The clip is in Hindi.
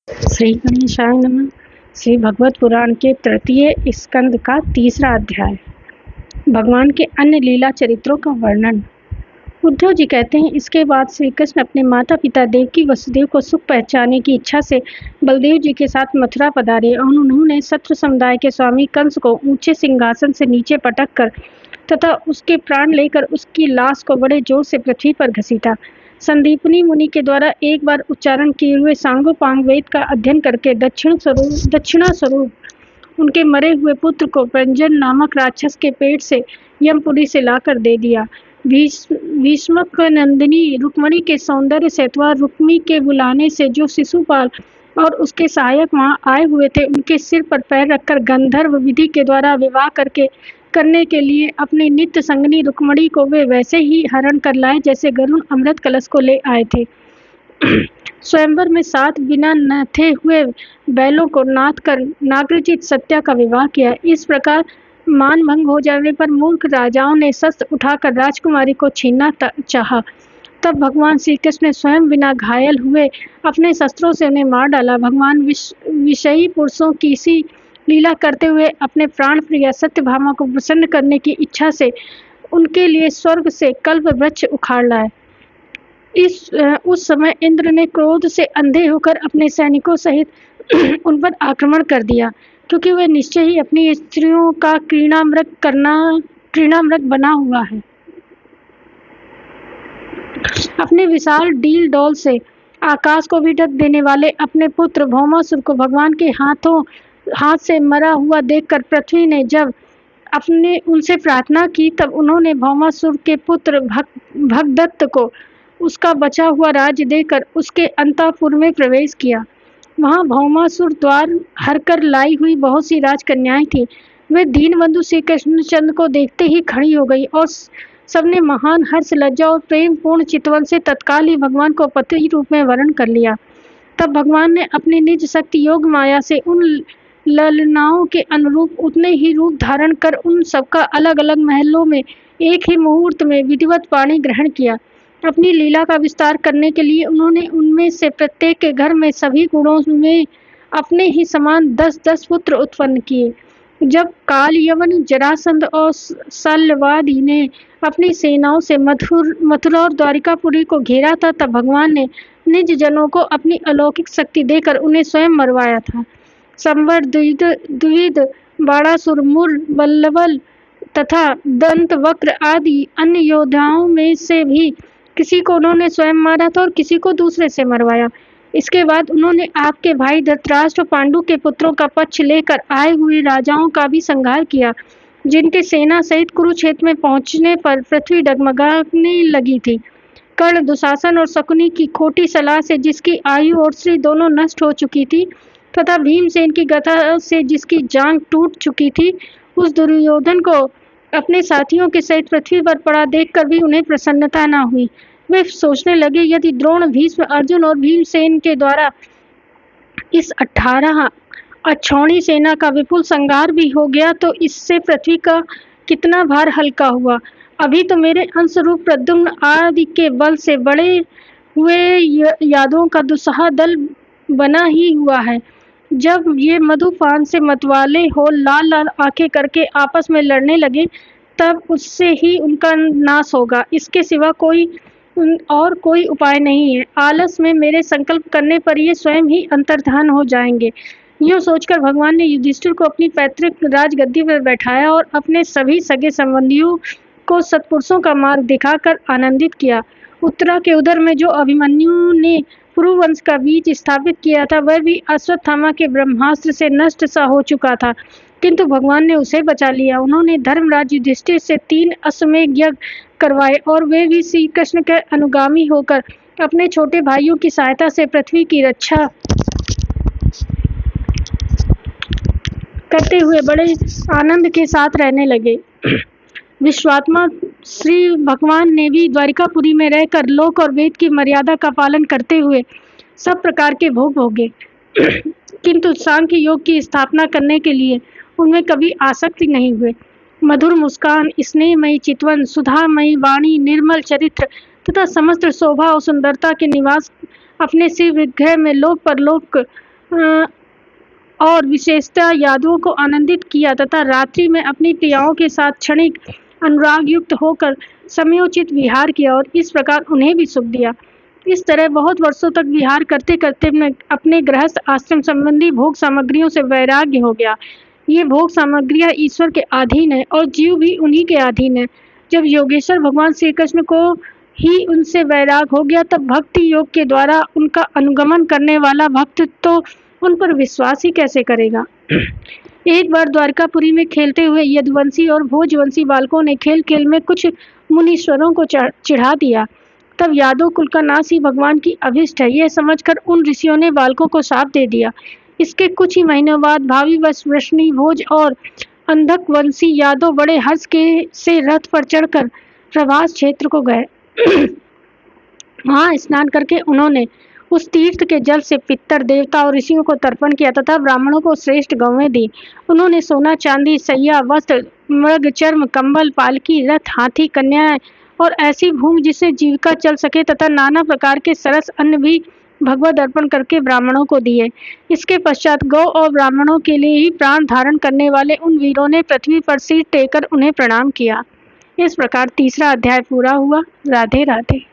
श्री गणेशाय नमः। श्री भगवत पुराण के तृतीय स्कंद का तीसरा अध्याय। भगवान के अन्य लीला चरित्रों का वर्णन। उद्धव जी कहते हैं, इसके बाद श्री कृष्ण अपने माता पिता देवकी वसुदेव को सुख पहुंचाने की इच्छा से बलदेव जी के साथ मथुरा पधारे और उन्होंने शत्रु समुदाय के स्वामी कंस को ऊंचे सिंहासन से नीचे पटक कर तथा उसके प्राण लेकर उसकी लाश को बड़े जोर से पृथ्वी पर घसीटा। संदीपनी मुनि के द्वारा एक बार उच्चारण किए हुए सांगोपांग वेद का अध्ययन करके दक्षिणा स्वरूप उनके मरे हुए पुत्र को प्रंजन नामक राक्षस के पेट से यमपुरी से लाकर दे दिया। भीष्मक नंदिनी रुक्मणी के सौंदर्य से अथवा रुक्मी के बुलाने से जो शिशुपाल और उसके सहायक वहां आए हुए थे, उनके सिर पर पैर रखकर गंधर्व विधि के द्वारा विवाह करने के लिए अपनी नित्य संगनी रुक्मणी को वे वैसे ही हरण कर लाए जैसे गरुण अमृत कलश को ले आए थे। स्वयंवर में 7 बिना नथे हुए बैलों को नाथ कर नागरजित सत्या का विवाह किया। इस प्रकार मान भंग हो जाने पर मूर्ख राजाओं ने शस्त्र उठाकर राजकुमारी को छीनना चाहा। तब भगवान श्री कृष्ण ने स्वयं बिना घायल हुए अपने शस्त्रों से उन्हें मार डाला। भगवान विषयी पुरुषों की सी लीला करते हुए अपने प्राण प्रिय सत्यभामा को प्रसन्न करने की इच्छा से उनके लिए स्वर्ग से कल्प वृक्ष उखाड़ लाए। उस समय इंद्र ने क्रोध से अंधे होकर अपने सैनिकों सहित उन पर आक्रमण कर दिया, क्योंकि वह निश्चय ही अपनी स्त्रियों का क्रीड़ामृग बना हुआ है। अपने विशाल डील डोल से आकाश को भी ढक देने वाले अपने पुत्र भौमासुर को भगवान के हाथ से मरा हुआ देखकर पृथ्वी ने जब अपने उनसे प्रार्थना की, तब उन्होंने भौमासुर के पुत्र भगदत्त को उसका बचा हुआ राज्य देकर उसके अंतःपुर में प्रवेश किया। वहां भौमासुर द्वार हर कर लाई हुई बहुत सी राजकन्याएं थीं। वे दीनबंधु श्री कृष्णचंद्र को देखते ही खड़ी हो गई और सबने महान हर्ष, लज्जा और प्रेम पूर्ण चितवन से तत्काल ही भगवान को पति रूप में वरण कर लिया। तब भगवान ने अपनी निज शक्ति योग माया से उन ललनाओं के अनुरूप उतने ही रूप धारण कर उन सबका अलग अलग महलों में एक ही मुहूर्त में विधिवत पाणी ग्रहण किया। अपनी लीला का विस्तार करने के लिए उन्होंने उनमें से प्रत्येक के घर में सभी गुणों में अपने ही समान 10-10 पुत्र उत्पन्न किए। जब काल यवन, जरासंध और शल्यवादी ने अपनी सेनाओं से मथुरा और द्वारिकापुरी को घेरा था, तब भगवान ने निज जनों को अपनी अलौकिक शक्ति देकर उन्हें स्वयं मरवाया था। संवर, द्विविद, बाणासुर, मुर, बल्लवल तथा दंत वक्र आदि अन्य योद्धाओं में से भी किसी को उन्होंने स्वयं मारा था और किसी को दूसरे से मरवाया। इसके बाद उन्होंने आपके भाई धृतराष्ट्र और पांडु के पुत्रों का पक्ष लेकर आए हुए राजाओं का भी संहार किया, जिनके सेना सहित कुरुक्षेत्र में पहुंचने पर पृथ्वी डगमगाने लगी थी। कर्ण, दुशासन और शकुनी की खोटी सलाह से जिसकी आयु और श्री दोनों नष्ट हो चुकी थी तथा भीमसेन की गदा से जिसकी जांघ टूट चुकी थी, उस दुर्योधन को अपने साथियों के सहित पृथ्वी पर पड़ा देखकर भी उन्हें प्रसन्नता न हुई। वे सोचने लगे, यदि द्रोण, भीष्म, अर्जुन और भीमसेन के द्वारा इस 18 अक्षौणी सेना का विपुल संहार भी हो गया तो इससे पृथ्वी का कितना भार हल्का हुआ। अभी तो मेरे अंशरूप प्रद्युम्न आदि के बल से बड़े हुए यादवों का दुस्सह दल बना ही हुआ है। जब ये मधुपान से मतवाले हो लाल लाल आंखें करके आपस में लड़ने लगे, तब उससे ही उनका नाश होगा। इसके सिवा कोई उपाय नहीं है। आलस में मेरे संकल्प करने पर ये स्वयं ही अंतर्धान हो जाएंगे। यूँ सोचकर भगवान ने युधिष्ठिर को अपनी पैतृक राजगद्दी पर बैठाया और अपने सभी सगे संबंधियों को सत्पुरुषों का मार्ग दिखाकर आनंदित किया। उत्तरा के उदर में जो अभिमन्यु ने पुरुवंश का बीज स्थापित किया था, वह भी अश्वत्थामा के ब्रह्मास्त्र से नष्ट सा हो चुका था, किंतु भगवान ने उसे बचा लिया। उन्होंने धर्मराज युधिष्ठिर से 3 अश्वमेध यज्ञ करवाए और वे भी श्री कृष्ण के अनुगामी होकर अपने छोटे भाइयों की सहायता से पृथ्वी की रक्षा करते हुए बड़े आनंद के साथ रहने लगे। विश्वात्मा श्री भगवान ने भी द्वारिकापुरी में रहकर लोक और वेद की मर्यादा का पालन करते हुए सब प्रकार के भोग भोगे, किंतु सांख्य योग की स्थापना करने के लिए उनमें कभी आसक्ति नहीं हुए। मधुर मुस्कान, स्नेहमयी चितवन, सुधामयी वाणी, निर्मल चरित्र तथा समस्त शोभा और सुंदरता के निवास अपने श्री विग्रह में लोक परलोक अ, और विशेषतः यादों को आनंदित किया तथा रात्रि में अपनी प्रियाओं के साथ क्षणिक अनुराग युक्त होकर समयोचित विहार किया और इस प्रकार उन्हें भी सुख दिया। इस तरह बहुत वर्षों तक विहार करते-करते मैं अपने गृहस्थ आश्रम संबंधी भोग सामग्रियों से वैराग्य हो गया। ये भोग सामग्रियाँ ईश्वर के अधीन है और जीव भी उन्हीं के अधीन है। जब योगेश्वर भगवान श्री कृष्ण को ही उनसे वैराग हो गया तब भक्ति योग के द्वारा उनका अनुगमन करने वाला भक्त तो उन पर विश्वास ही कैसे करेगा। एक बार द्वारकापुरी में खेलते हुए यदुवंशी और भोजवंशी बालकों ने खेल-खेल में कुछ मुनीश्वरों को चिढ़ा दिया। तब यादव कुल का नाश ही भगवान की अभीष्ट है, यह समझकर उन ऋषियों ने बालकों को शाप दे दिया। इसके कुछ ही महीनों बाद भावीवश वृष्णि भोज और अंधक वंशी यादव बड़े हर्ष के से रथ पर चढ़कर प्रभास क्षेत्र को गए। वहां स्नान करके उन्होंने उस तीर्थ के जल से पितर देवता और ऋषियों को तर्पण किया तथा ब्राह्मणों को श्रेष्ठ गौएं दी। उन्होंने सोना चांदी सैया वस्त्र मृग चर्म कंबल पालकी रथ हाथी कन्याएं और ऐसी भूमि जिससे जीविका चल सके तथा नाना प्रकार के सरस अन्न भी भगवत अर्पण करके ब्राह्मणों को दिए। इसके पश्चात गौ और ब्राह्मणों के लिए ही प्राण धारण करने वाले उन वीरों ने पृथ्वी पर सिर टेकर उन्हें प्रणाम किया। इस प्रकार तीसरा अध्याय पूरा हुआ। राधे राधे।